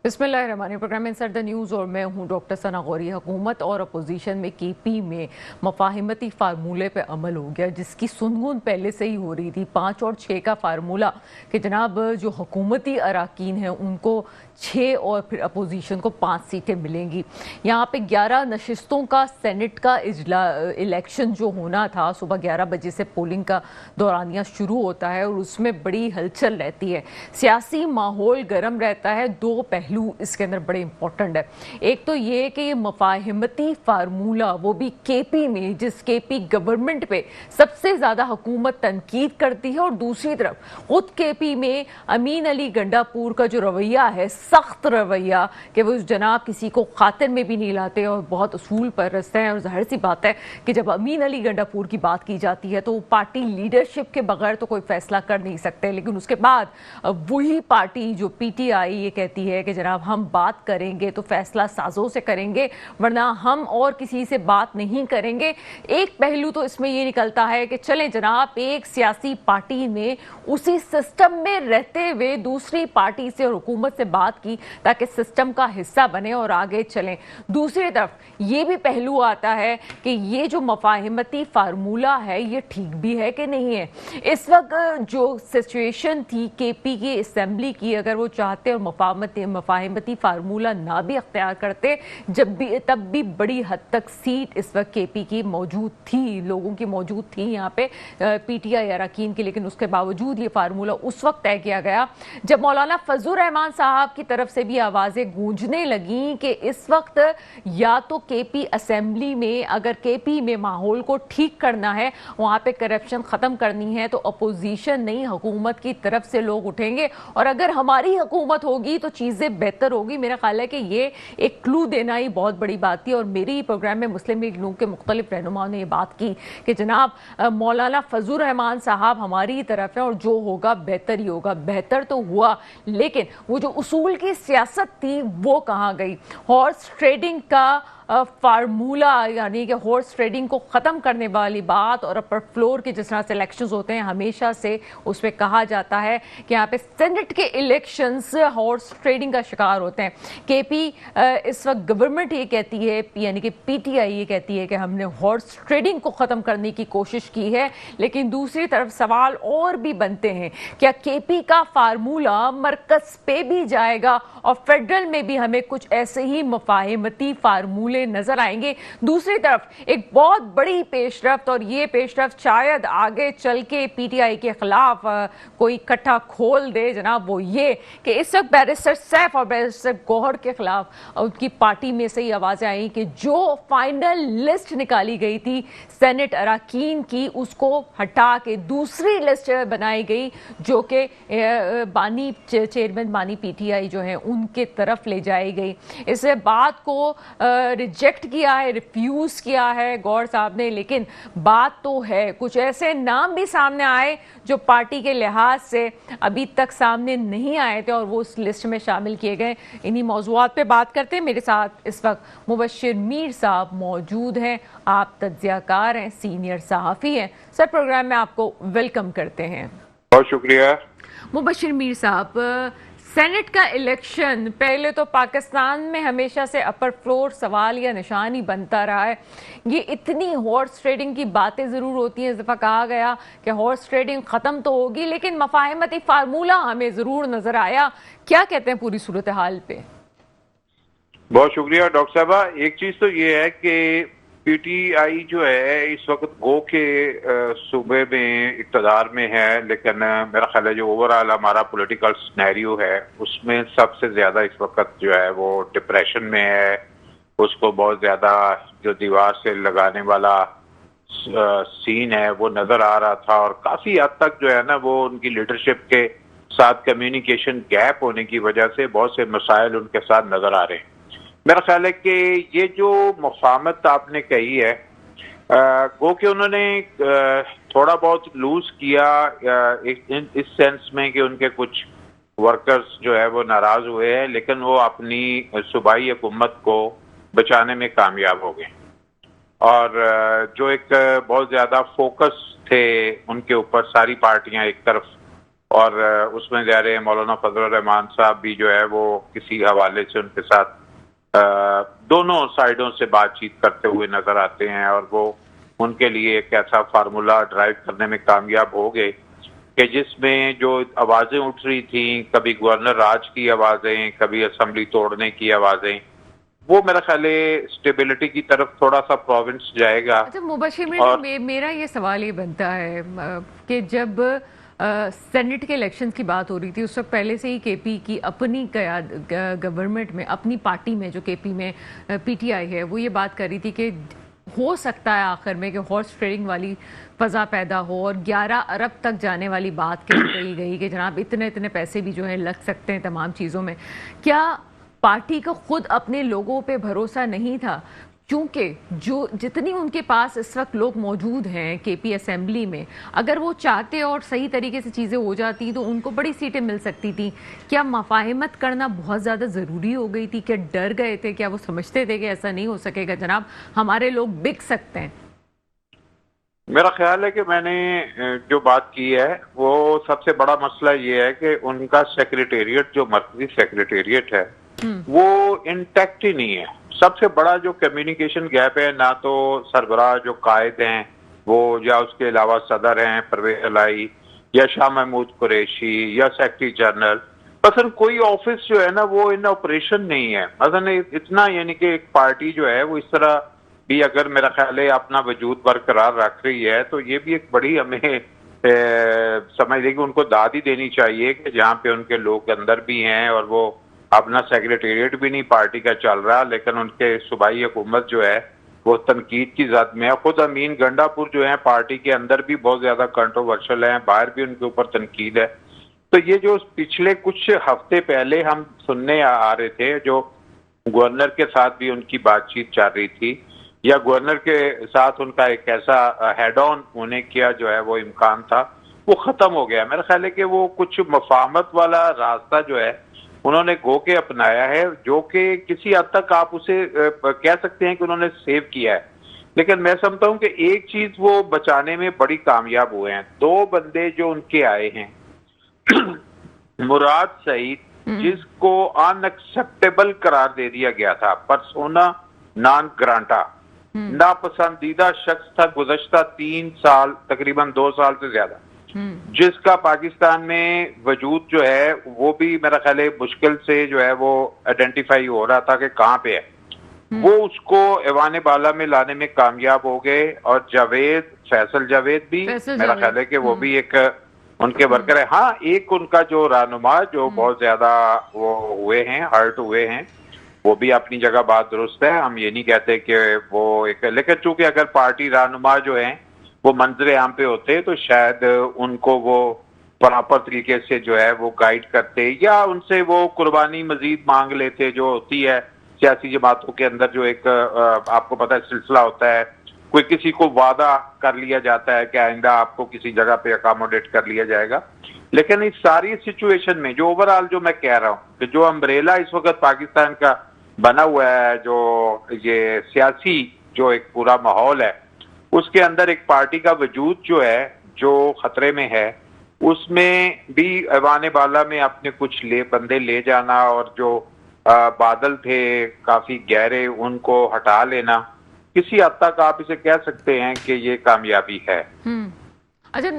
बिस्मिल्लाहिर्रहमानिर्रहीम। Programme inside the news और मैं हूं डॉक्टर सना गौरी। हुकूमत और अपोजिशन में केपी में मफाहिमती फार्मूले पे अमल हो गया, जिसकी सुनगुन पहले से ही हो रही थी। 5 और 6 का फार्मूला कि जनाब जो हुकूमती अराकीन हैं उनको 6 और फिर अपोजिशन को 5 सीटें मिलेंगी। यहाँ पे 11 नशिस्तों का सेनेट का इलेक्शन जो होना था, सुबह 11 बजे से पोलिंग का दौरानिया शुरू होता है और उसमें बड़ी हलचल रहती है, सियासी माहौल गर्म रहता है। दो पहलू इसके अंदर बड़े इंपॉर्टेंट है। एक तो ये कि ये मफाहिमती फार्मूला, वो भी केपी में, जिस केपी गवर्नमेंट पे सबसे ज्यादा हुकूमत तनकीद करती है, और दूसरी तरफ खुद केपी में अमीन अली गंडापुर का जो रवैया है, सख्त रवैया कि वो जनाब किसी को खातिर में भी नहीं लाते और बहुत उसूल पर रखते हैं। और जाहिर सी बात है कि जब अमीन अली गंडापुर की बात की जाती है तो वो पार्टी लीडरशिप के बगैर तो कोई फैसला कर नहीं सकते। लेकिन उसके बाद वही पार्टी जो पीटीआई ये कहती है कि जनाब हम बात करेंगे तो फैसला साजों से करेंगे, वरना हम और किसी से बात नहीं करेंगे। एक पहलू तो इसमें ये निकलता है कि चलें जनाब, एक सियासी पार्टी ने उसी सिस्टम में रहते हुए दूसरी पार्टी से और हुकूमत से बात की ताकि सिस्टम का हिस्सा बने और आगे चलें। दूसरी तरफ ये भी पहलू आता है कि ये जो मफाहिमती फार्मूला है ये ठीक भी है कि नहीं है। इस वक्त जो सिचुएशन थी केपी की असेंबली की, अगर वो चाहते और मफाहिमती फार्मूला ना भी अख्तियार करते, तब भी बड़ी हद तक सीट इस वक्त केपी की मौजूद थी, लोगों की मौजूद थी यहाँ पे पीटीआई अरकान की। लेकिन उसके बावजूद ये फार्मूला उस वक्त तय किया गया जब मौलाना फजलुर रहमान साहब की तरफ से भी आवाजें गूंजने लगी कि इस वक्त या तो केपी असेंबली में, अगर केपी में माहौल को ठीक करना है, वहां पे करप्शन खत्म करनी है, तो अपोजिशन नहीं हुकूमत की तरफ से लोग उठेंगे, और अगर हमारी हुकूमत होगी तो चीजें बेहतर होगी। मेरा ख्याल है कि ये एक क्लू देना ही बहुत बड़ी बात थी। और मेरी प्रोग्राम में मुस्लिम लीग नून के मुख्तलिफ रहनुमाओं ने यह बात की कि जनाब मौलाना फजलुर रहमान साहब हमारी तरफ है और जो होगा बेहतर ही होगा। बेहतर तो हुआ, लेकिन वो जो उसूल की सियासत थी वो कहाँ गई? हॉर्स ट्रेडिंग का फार्मूला, यानी कि हॉर्स ट्रेडिंग को ख़त्म करने वाली बात, और अपर फ्लोर के जिस तरह से इलेक्शंस होते हैं हमेशा से उसमें कहा जाता है कि यहाँ पे सेनेट के इलेक्शंस हॉर्स ट्रेडिंग का शिकार होते हैं। केपी इस वक्त गवर्नमेंट ये कहती है, यानी कि पीटीआई ये कहती है कि हमने हॉर्स ट्रेडिंग को ख़त्म करने की कोशिश की है, लेकिन दूसरी तरफ सवाल और भी बनते हैं, क्या केपी का फार्मूला मरकज पे भी जाएगा और फेडरल में भी हमें कुछ ऐसे ही मफाहिमती फार्मूले नजर आएंगे? दूसरी तरफ एक बहुत बड़ी पेशरफ्त, और ये पेशरफ्त शायद आगे चल के पीटीआई के खिलाफ कोई कट्टा खोल दे जनाब, वो ये कि इस वक्त बैरिस्टर सैफ और बैरिस्टर गौहर के खिलाफ उनकी पार्टी में से ही आवाजें आई कि जो फाइनल लिस्ट निकाली गई थी सेनेट अराकीन की, उसको हटा के दूसरी लिस्ट बनाई गई जो कि बानी चेयरमैन बानी पीटीआई जो है उनके तरफ ले जाई गई। इस बात को रिजेक्ट किया है, रिफ्यूज किया है गौर साहब ने। लेकिन बात तो है, कुछ ऐसे नाम भी सामने आए जो पार्टी के लिहाज से अभी तक सामने नहीं आए थे और वो उस लिस्ट में शामिल किए गए। इन्हीं मौजूआत पे बात करते हैं। मेरे साथ इस वक्त मुबश्शिर मीर साहब मौजूद हैं। आप तज्जियाकार हैं, सीनियर सहाफ़ी हैं। सर, प्रोग्राम में आपको वेलकम करते हैं। बहुत शुक्रिया। मुबश्शिर मीर साहब, सेनेट का इलेक्शन पहले तो पाकिस्तान में हमेशा से अपर फ्लोर सवाल या निशान ही बनता रहा है। ये इतनी हॉर्स ट्रेडिंग की बातें ज़रूर होती हैं, इस दफ़ा कहा गया कि हॉर्स ट्रेडिंग ख़त्म तो होगी, लेकिन मफाहिमती फार्मूला हमें ज़रूर नज़र आया। क्या कहते हैं पूरी सूरत हाल पे? बहुत शुक्रिया डॉक्टर साहबा। एक चीज़ तो ये है कि पीटीआई जो है इस वक्त गो के सूबे में इक़्तिदार में है, लेकिन मेरा ख्याल है जो ओवरऑल हमारा पॉलिटिकल सिनेरियो है उसमें सबसे ज़्यादा इस वक्त जो है वो डिप्रेशन में है। उसको बहुत ज़्यादा जो दीवार से लगाने वाला सीन है वो नज़र आ रहा था, और काफ़ी हद तक जो है ना वो उनकी लीडरशिप के साथ कम्युनिकेशन गैप होने की वजह से बहुत से मसाइल उनके साथ नज़र आ रहे हैं। मेरा ख्याल है कि ये जो मुफाहमत आपने कही है, गो कि उन्होंने थोड़ा बहुत लूज किया इस सेंस में कि उनके कुछ वर्कर्स जो है वो नाराज हुए हैं, लेकिन वो अपनी सूबाई हुकूमत को बचाने में कामयाब हो गए। और जो एक बहुत ज्यादा फोकस थे उनके ऊपर सारी पार्टियां एक तरफ, और उसमें जा रहे हैं मौलाना फजल रहमान साहब भी जो है वो किसी हवाले से उनके साथ दोनों साइडों से बातचीत करते हुए नजर आते हैं और वो उनके लिए एक ऐसा फार्मूला ड्राइव करने में कामयाब हो गए कि जिसमें जो आवाजें उठ रही थी, कभी गवर्नर राज की आवाजें, कभी असेंबली तोड़ने की आवाजें, वो मेरा ख्याल है स्टेबिलिटी की तरफ थोड़ा सा प्रोविंस जाएगा। अच्छा मुबशिर, और मेरा ये सवाल ये बनता है कि जब सेनेट के इलेक्शंस की बात हो रही थी उस वक्त पहले से ही केपी की अपनी गवर्नमेंट में, अपनी पार्टी में जो केपी में पीटीआई है, वो ये बात कर रही थी कि हो सकता है आखिर में कि हॉर्स ट्रेडिंग वाली फजा पैदा हो और 11 अरब तक जाने वाली बात कही गई कि जनाब इतने इतने पैसे भी जो है लग सकते हैं तमाम चीज़ों में। क्या पार्टी को खुद अपने लोगों पे भरोसा नहीं था? क्योंकि जो जितनी उनके पास इस वक्त लोग मौजूद हैं केपी असेंबली में, अगर वो चाहते और सही तरीके से चीज़ें हो जाती तो उनको बड़ी सीटें मिल सकती थी। क्या मफाहिमत करना बहुत ज़्यादा ज़रूरी हो गई थी? क्या डर गए थे? क्या वो समझते थे कि ऐसा नहीं हो सकेगा जनाब, हमारे लोग बिक सकते हैं? मेरा ख्याल है कि मैंने जो बात की है वो सबसे बड़ा मसला ये है कि उनका सेक्रेटेरिएट, जो मरकजी सेक्रेटेरिएट है, वो इंटैक्ट ही नहीं है। सबसे बड़ा जो कम्युनिकेशन गैप है, ना तो सरबराह जो कायद हैं वो, या उसके अलावा सदर हैं परवेज इलाही या शाह महमूद कुरैशी या सेक्रेटरी जनरल, मसलन कोई ऑफिस जो है ना वो इन ऑपरेशन नहीं है। मसलन इतना, यानी कि एक पार्टी जो है वो इस तरह भी अगर मेरा ख्याल है अपना वजूद बरकरार रख रही है तो ये भी एक बड़ी हमें समझ लेगी उनको दाद ही देनी चाहिए कि जहाँ पे उनके लोग अंदर भी हैं और वो अपना सेक्रेटेरिएट भी नहीं पार्टी का चल रहा, लेकिन उनके सूबाई हुकूमत जो है वो तनकीद की जद में है। खुद अमीन गंडापुर जो है पार्टी के अंदर भी बहुत ज्यादा कंट्रोवर्शियल है, बाहर भी उनके ऊपर तनकीद है। तो ये जो पिछले कुछ हफ्ते पहले हम सुनने आ रहे थे, जो गवर्नर के साथ भी उनकी बातचीत चल रही थी या गवर्नर के साथ उनका एक ऐसा हेड ऑन होने का जो है वो इम्कान था, वो खत्म हो गया। मेरा ख्याल है कि वो कुछ मफाहमत वाला रास्ता जो है उन्होंने गो के अपनाया है, जो कि किसी हद तक आप उसे कह सकते हैं कि उन्होंने सेव किया है। लेकिन मैं समझता हूं कि एक चीज वो बचाने में बड़ी कामयाब हुए हैं। दो बंदे जो उनके आए हैं मुराद सईद, जिसको अनएक्सेप्टेबल करार दे दिया गया था, पर्सोना नॉन ग्रांटा, नापसंदीदा शख्स था गुज़श्ता 3 साल, तकरीबन 2 साल से ज्यादा, जिसका पाकिस्तान में वजूद जो है वो भी मेरा ख्याल है मुश्किल से जो है वो आइडेंटिफाई हो रहा था कि कहाँ पे है। वो उसको ऐवान बाला में लाने में कामयाब हो गए। और फैसल जावेद भी मेरा ख्याल है कि वो भी एक उनके वर्कर है। हाँ, एक उनका जो रहनुमा जो बहुत ज्यादा वो हुए हैं, हर्ट हुए हैं, वो भी अपनी जगह बात दुरुस्त है। हम ये नहीं कहते कि वो एक, लेकिन चूंकि अगर पार्टी रहनुमा जो है वो मंजर आम पे होते तो शायद उनको वो प्रॉपर तरीके से जो है वो गाइड करते या उनसे वो कुर्बानी मजीद मांग लेते, जो होती है सियासी जमातों के अंदर। जो एक आपको पता है सिलसिला होता है, कोई किसी को वादा कर लिया जाता है कि आइंदा आपको किसी जगह पे अकोमोडेट कर लिया जाएगा। लेकिन इस सारी सिचुएशन में जो ओवरऑल जो मैं कह रहा हूँ कि जो अम्ब्रेला इस वक्त पाकिस्तान का बना हुआ है, जो ये सियासी जो एक पूरा माहौल है, उसके अंदर एक पार्टी का वजूद जो है जो खतरे में है, उसमें भी ऐवान बाला में अपने कुछ बंदे ले जाना और जो बादल थे काफी गहरे उनको हटा लेना, किसी हद तक आप इसे कह सकते हैं कि ये कामयाबी है। अच्छा,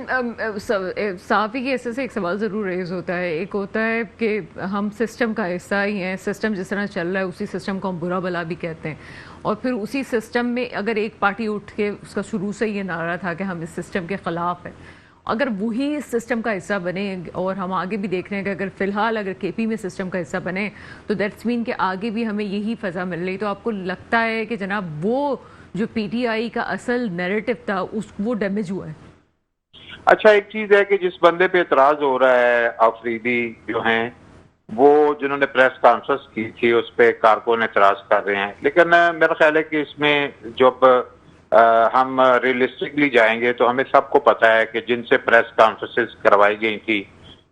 साफी की ऐसे से एक सवाल ज़रूर रेज होता है। एक होता है कि हम सिस्टम का हिस्सा ही हैं, सिस्टम जिस तरह चल रहा है उसी सिस्टम को हम बुरा भला भी कहते हैं, और फिर उसी सिस्टम में अगर एक पार्टी उठ के, उसका शुरू से ये नारा था कि हम इस सिस्टम के ख़िलाफ़ हैं, अगर वही इस सिस्टम का हिस्सा बने, और हम आगे भी देख रहे हैं कि अगर फ़िलहाल अगर केपी में सिस्टम का हिस्सा बने तो दैट्स मीन कि आगे भी हमें यही फ़ज़ा मिल रही। तो आपको लगता है कि जनाब वो जो पीटीआई का असल नैरेटिव था वो डैमेज हुआ है? अच्छा, एक चीज है कि जिस बंदे पे एतराज हो रहा है, अफरीदी जो हैं वो, जिन्होंने प्रेस कॉन्फ्रेंस की थी उस पर कारकुन एतराज कर रहे हैं। लेकिन मेरा ख्याल है कि इसमें जब हम रियलिस्टिकली जाएंगे तो हमें सबको पता है कि जिनसे प्रेस कॉन्फ्रेंसेस करवाई गई थी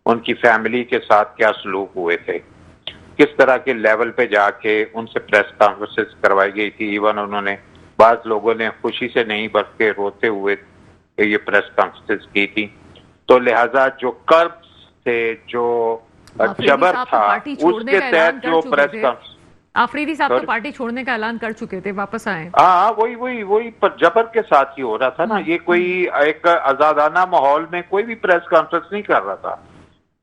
उनकी फैमिली के साथ क्या सलूक हुए थे, किस तरह के लेवल पे जाके उनसे प्रेस कॉन्फ्रेंसेस करवाई गई थी। इवन उन्होंने, बाज लोगों ने खुशी से नहीं बल्कि रोते हुए ये प्रेस कॉन्फ्रेंस की थी। तो लिहाजा जो कर्ब्स से जो आफरीदी जबर साहब तो था पार्टी छोड़ने उसके का ऐलान तहत कर जो चुके प्रेस थे। कॉन्फ्रेंस। आफरीदी साहब तो Sorry? पार्टी छोड़ने का ऐलान कर चुके थे, वापस आए। हाँ, वही पर जबर के साथ ही हो रहा था ना। ये कोई एक आजादाना माहौल में कोई भी प्रेस कॉन्फ्रेंस नहीं कर रहा था।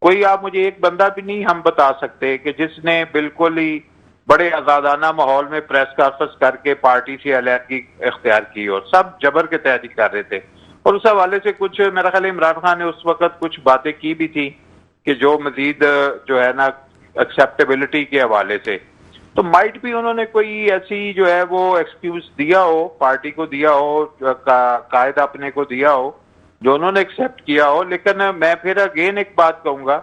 कोई, आप मुझे एक बंदा भी नहीं हम बता सकते कि जिसने बिल्कुल ही बड़े आजादाना माहौल में प्रेस कॉन्फ्रेंस करके पार्टी से अलहदगी इख्तियार की, और सब जबर के तहत ही कर रहे थे। और उस हवाले से कुछ मेरा ख्याल इमरान खान ने उस वक्त कुछ बातें की भी थी कि जो मजीद जो है ना एक्सेप्टेबिलिटी के हवाले से, तो माइट भी उन्होंने कोई ऐसी जो है वो एक्सक्यूज दिया हो, पार्टी को दिया हो, कायद अपने को दिया हो, जो उन्होंने एक्सेप्ट किया हो। लेकिन मैं फिर अगेन एक बात कहूंगा,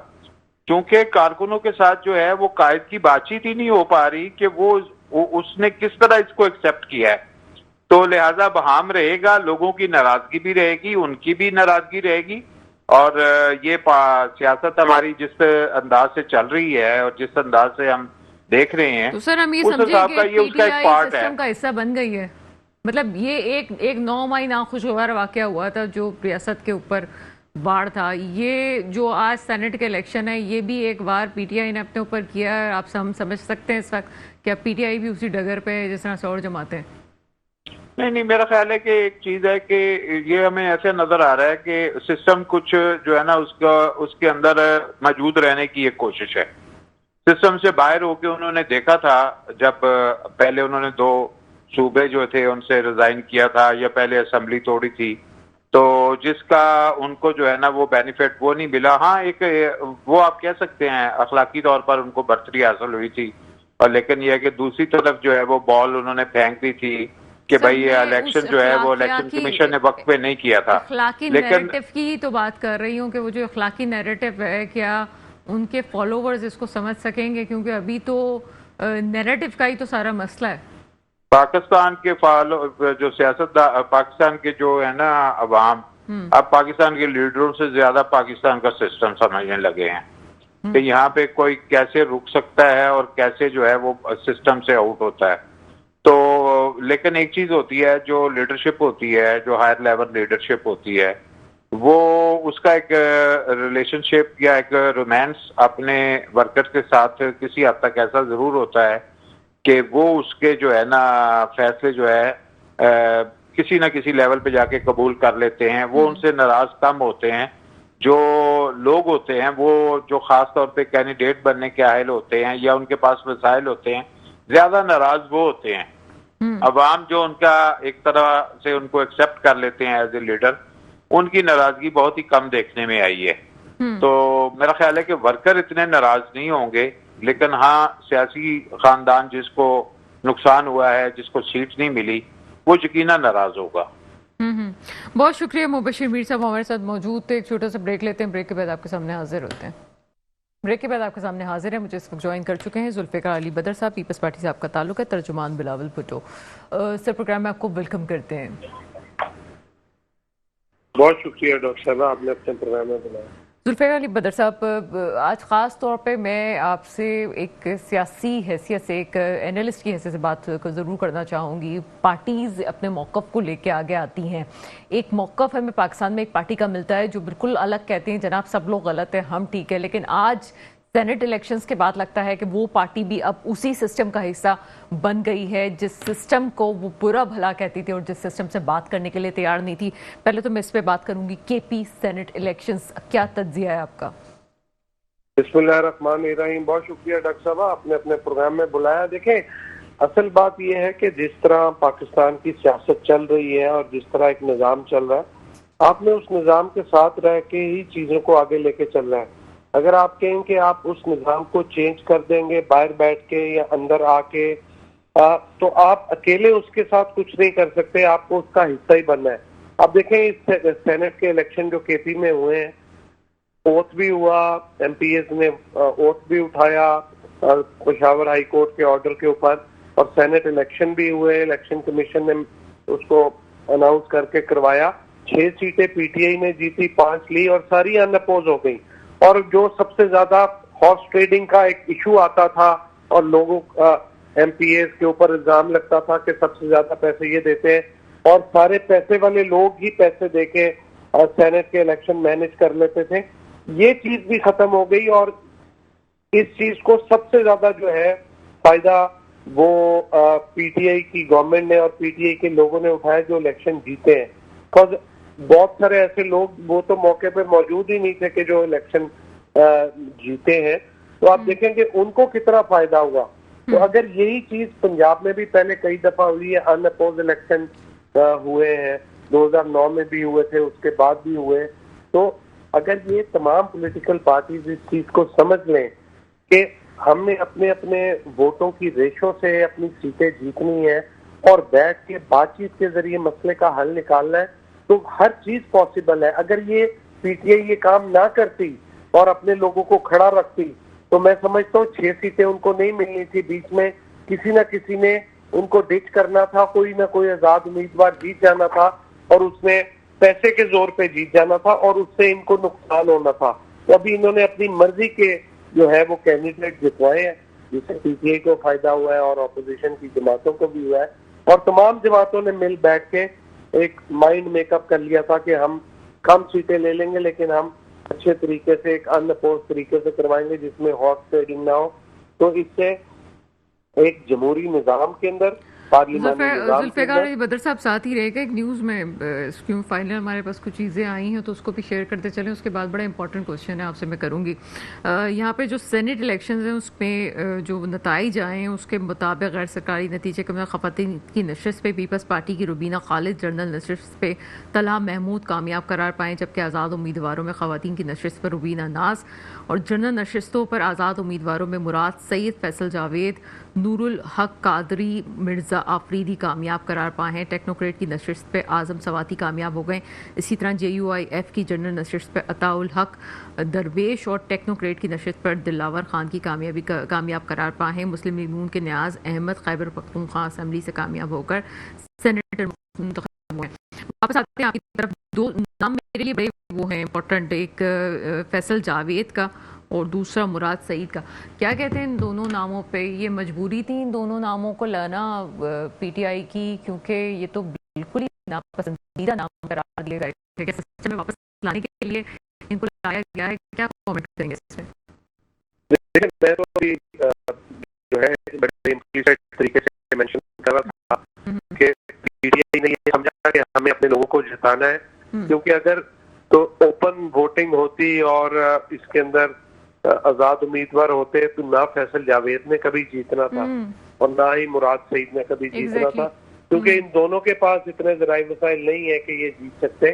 क्योंकि कारकुनों के साथ जो है वो कायद की बातचीत ही नहीं हो पा रही कि वो उसने किस तरह इसको एक्सेप्ट किया है, तो लिहाजा बहाम रहेगा, लोगों की नाराजगी भी रहेगी, उनकी भी नाराजगी रहेगी। और ये सियासत हमारी जिस अंदाज से चल रही है और जिस अंदाज से हम देख रहे हैं, तो सर हम ये उस समझे हिसाब का कि ये उसका एक पीटीआई पार्ट है। सिस्टम का हिस्सा बन गई है। मतलब ये एक 9 मई नाखुशगवार वाकया हुआ था जो रियासत के ऊपर बाढ़ था, ये जो आज सेनेट के इलेक्शन है, ये भी एक बार पीटीआई ने अपने ऊपर किया है। आप हम समझ सकते हैं इस वक्त क्या पीटीआई भी उसी डगर पे है जिस तरह से और जमाते हैं? नहीं, मेरा ख्याल है कि एक चीज है कि ये हमें ऐसे नजर आ रहा है कि सिस्टम कुछ जो है ना उसके अंदर मौजूद रहने की एक कोशिश है। सिस्टम से बाहर होके उन्होंने देखा था, जब पहले उन्होंने 2 सूबे जो थे उनसे रिजाइन किया था या पहले असेंबली तोड़ी थी, तो जिसका उनको जो है ना वो बेनिफिट वो नहीं मिला। हाँ, एक वो आप कह सकते हैं अखलाकी तौर पर उनको बढ़तरी हासिल हुई थी, और लेकिन यह है कि दूसरी तरफ जो है वो बॉल उन्होंने फेंक दी थी कि भाई ये इलेक्शन जो है वो इलेक्शन कमीशन ने वक्त पे नहीं किया था। अखलाकी नैरेटिव की ही तो बात कर रही हूँ कि वो जो अखलाकी नैरेटिव है, क्या उनके फॉलोवर्स इसको समझ सकेंगे? क्योंकि अभी तो नैरेटिव का ही तो सारा मसला है। पाकिस्तान के जो सियासतदान, पाकिस्तान के जो है ना अवाम, अब पाकिस्तान के लीडरों से ज्यादा पाकिस्तान का सिस्टम समझने लगे हैं कि यहाँ पे कोई कैसे रुक सकता है और कैसे जो है वो सिस्टम से आउट होता है। तो लेकिन एक चीज होती है, जो लीडरशिप होती है, जो हायर लेवल लीडरशिप होती है, वो उसका एक रिलेशनशिप या एक रोमांस अपने वर्कर के साथ किसी हद तक ऐसा जरूर होता है कि वो उसके जो है ना फैसले जो है किसी ना किसी लेवल पे जाके कबूल कर लेते हैं। वो उनसे नाराज कम होते हैं। जो लोग होते हैं वो जो खास तौर पे कैंडिडेट बनने के आहिल होते हैं या उनके पास वसाइल होते हैं, ज्यादा नाराज वो होते हैं। अवाम जो उनका एक तरह से उनको एक्सेप्ट कर लेते हैं एज ए लीडर, उनकी नाराजगी बहुत ही कम देखने में आई है। तो मेरा ख्याल है कि वर्कर इतने नाराज नहीं होंगे, लेकिन हाँ, सियासी खानदान जिसको नुकसान हुआ है, जिसको सीट नहीं मिली, वो यकीनन नाराज होगा। बहुत शुक्रिया मुबशिर मीर साहब हमारे साथ मौजूद थे। एक छोटा सा ब्रेक लेते हैं, ब्रेक के बाद आपके सामने हाजिर होते हैं। ब्रेक के बाद आपके सामने हाजिर है, मुझे इस वक्त ज्वाइन कर चुके हैं जुल्फ़िकार अली बदर साहब, पीपल्स पार्टी से आपका ताल्लुक है, तर्जुमान बिलावल भुट्टो। सर, प्रोग्राम में आपको वेलकम करते हैं। बहुत शुक्रिया डॉक्टर साहब, आपने अपने प्रोग्राम में बुलाया। जुल्फ़िकार अली बदर साहब, आज ख़ास तौर पे मैं आपसे एक सियासी हैसियत से, एक एनालिस्ट की हैसियत से बात ज़रूर करना चाहूँगी। पार्टीज़ अपने मौक़िफ़ को लेके आगे आती हैं। एक मौक़िफ़ हमें पाकिस्तान में एक पार्टी का मिलता है जो बिल्कुल अलग कहते हैं, जनाब सब लोग गलत हैं, हम ठीक है। लेकिन आज सेनेट इलेक्शंस के बाद लगता है कि वो पार्टी भी अब उसी सिस्टम का हिस्सा बन गई है जिस सिस्टम को वो बुरा भला कहती थी और जिस सिस्टम से बात करने के लिए तैयार नहीं थी। पहले तो मैं इस पे बात करूंगी, केपी सेनेट इलेक्शंस, क्या तज्जिया है आपका? बिस्मिल्लाहिर्रहमानिर्रहीम। बहुत शुक्रिया डॉक्टर साहब, आपने अपने प्रोग्राम में बुलाया। देखें, असल बात यह है कि जिस तरह पाकिस्तान की सियासत चल रही है और जिस तरह एक निज़ाम चल रहा है, आपने उस निज़ाम के साथ रह के ही चीजों को आगे लेके चलना है। अगर आप कहें कि आप उस निज़ाम को चेंज कर देंगे बाहर बैठ के या अंदर आके, तो आप अकेले उसके साथ कुछ नहीं कर सकते, आपको उसका हिस्सा ही बनना है। अब देखें, इस सेनेट के इलेक्शन जो केपी में हुए हैं, ओथ भी हुआ, एमपीएस ने ओथ भी उठाया पेशावर हाई कोर्ट के ऑर्डर के ऊपर, और सेनेट इलेक्शन भी हुए, इलेक्शन कमीशन ने उसको अनाउंस करके करवाया। 6 सीटें पीटीआई ने जीती, 5 ली और सारी अनअपोज हो गई। और जो सबसे ज्यादा हॉर्स ट्रेडिंग का एक इशू आता था और लोगों का एमपीएस के ऊपर इल्जाम लगता था कि सबसे ज्यादा पैसे ये देते हैं और सारे पैसे वाले लोग ही पैसे देके सेनेट के इलेक्शन मैनेज कर लेते थे, ये चीज भी खत्म हो गई और इस चीज को सबसे ज्यादा जो है फायदा वो पीटीआई की गवर्नमेंट ने और पीटीआई के लोगों ने उठाया जो इलेक्शन जीते हैं। बिकॉज बहुत सारे ऐसे लोग वो तो मौके पे मौजूद ही नहीं थे कि जो इलेक्शन जीते हैं, तो आप देखेंगे उनको कितना फायदा हुआ। तो अगर यही चीज पंजाब में भी पहले कई दफा हुई है, अनअपोज इलेक्शन हुए हैं, 2009 में भी हुए थे, उसके बाद भी हुए, तो अगर ये तमाम पॉलिटिकल पार्टीज इस चीज को समझ लें कि हमने अपने अपने वोटों की रेशो से अपनी सीटें जीतनी है और बैठ के बातचीत के जरिए मसले का हल निकालना है, तो हर चीज पॉसिबल है। अगर ये पीटीआई ये काम ना करती और अपने लोगों को खड़ा रखती तो मैं समझता हूँ 6 सीटें उनको नहीं मिलनी थी। बीच में किसी ना किसी ने उनको डिच करना था, कोई ना कोई आजाद उम्मीदवार जीत जाना था और उसने पैसे के जोर पे जीत जाना था और उससे इनको नुकसान होना था। तो अभी इन्होंने अपनी मर्जी के जो है वो कैंडिडेट जितवाए हैं, जिससे पीटीआई को फायदा हुआ है और ऑपोजिशन की जमातों को भी हुआ है। और तमाम जमातों ने मिल बैठ के एक माइंड मेकअप कर लिया था कि हम कम सीटें ले लेंगे लेकिन हम अच्छे तरीके से एक अनअपोज तरीके से करवाएंगे जिसमें हॉर्स ट्रेडिंग ना हो। तो इससे एक जमहूरी निजाम के अंदर जुल्फिकार बदर साहब साथ ही रहेगा। एक न्यूज़ में क्यों फाइनल हमारे पास कुछ चीज़ें आई हैं तो उसको भी शेयर करते चलें। उसके बाद बड़ा इंपॉर्टेंट क्वेश्चन है आपसे मैं करूँगी। यहाँ पे जो सेनेट इलेक्शंस हैं उसमें जो नताइज आए हैं उसके मुताबिक गैर सरकारी नतीजे के ख़वातीन की नशस्त पे पीपल्स पार्टी की रुबीना खालिद जनरल नशस्त पे तला महमूद कामयाब करार पाएँ, जबकि आज़ाद उम्मीदवारों में ख़वातीन की नशस्त पर रुबीना नाज और जनरल नशस्तों पर आज़ाद उम्मीदवारों में मुराद सईद, फैसल जावेद, नूरुल हक कादरी, मिर्ज़ा आफरीदी कामयाब करार पाए हैं। टेक्नोक्रेट की नशस्त पे आज़म सवाती कामयाब हो गए। इसी तरह JUIF की जनरल नशस्त पे अताउल हक दरवेश और टेक्नोक्रेट की नशस्त पर दिलावर खान की कामयाब करार पाए हैं। मुस्लिम लीग नून के न्याज अहमद खैबर पख्तूनख्वा असेंबली से कामयाब होकर सेनेटर मुंतखब हुए। वापस आते हैं आपकी तरफ। 2 नाम मेरे लिए बड़े वो हैं इंपॉर्टेंट, एक फैसल जावेद का और दूसरा मुराद सईद का। क्या कहते हैं इन दोनों नामों पे? ये मजबूरी थी इन दोनों नामों को लाना पीटीआई की, क्योंकि ये तो बिल्कुल ही नापसंदीदा नाम करार दिए गए थे। सिस्टम में वापस लाने के लिए इनको लाया गया है, क्या कमेंट करेंगे इसमें? देखिए मैं तो अभी जो है बड़े इम्प्लीसिट तरीके से मेंशन कर रहा था कि पीटीआई ने ये समझा कि हमें अपने लोगों को जिताना है, क्योंकि अगर तो ओपन वोटिंग होती और इसके अंदर आजाद उम्मीदवार होते तो ना फैसल जावेद ने कभी जीतना था और ना ही मुराद सईद ने कभी जीतना था, क्योंकि इन दोनों के पास इतने जराए वसाइल नहीं है कि ये जीत सकते।